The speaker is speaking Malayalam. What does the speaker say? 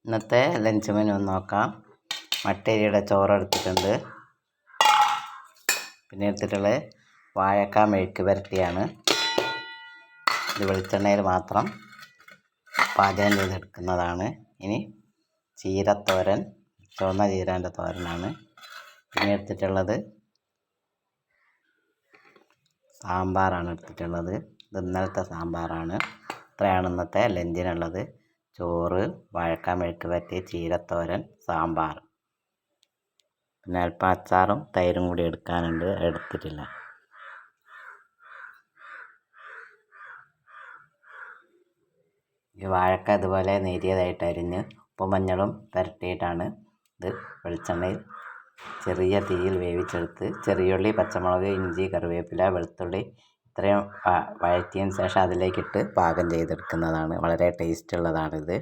ഇന്നത്തെ ലഞ്ച് മെനു ഒന്ന് നോക്കാം. മട്ടരിയുടെ ചോറ് എടുത്തിട്ടുണ്ട്. പിന്നെ എടുത്തിട്ടുള്ളത് വാഴക്ക മെഴുക്ക് പുരട്ടിയാണ്. ഇത് വെളിച്ചെണ്ണയിൽ മാത്രം പാചകം ചെയ്തെടുക്കുന്നതാണ്. ഇനി ചീരത്തോരൻ, ചുവന്ന ചീരേൻ്റെ തോരനാണ്. പിന്നെ എടുത്തിട്ടുള്ളത് സാമ്പാറാണ് എടുത്തിട്ടുള്ളത്. ഇത് ഇന്നലത്തെ സാമ്പാറാണ്. ഇത്രയാണ് ഇന്നത്തെ ലഞ്ചിനുള്ളത്. ചോറ്, വാഴക്ക മെഴുക്ക് പുരട്ടി, ചീരത്തോരൻ, സാമ്പാർ. പിന്നെ അല്പം അച്ചാറും തൈരും കൂടി എടുക്കാനുണ്ട്, എടുത്തിട്ടില്ല. ഈ വാഴക്ക ഇതുപോലെ നേരിയതായിട്ട് അരിഞ്ഞ് ഉപ്പും മഞ്ഞളും പുരട്ടിയിട്ടാണ് ഇത് വെളിച്ചെണ്ണയിൽ ചെറിയ തീയിൽ വേവിച്ചെടുത്ത് ചെറിയുള്ളി, പച്ചമുളക്, ഇഞ്ചി, കറിവേപ്പില, വെളുത്തുള്ളി ഇത്രയും വഴറ്റിയതിന് ശേഷം അതിലേക്കിട്ട് പാകം ചെയ്തെടുക്കുന്നതാണ്. വളരെ ടേസ്റ്റ് ഉള്ളതാണിത്.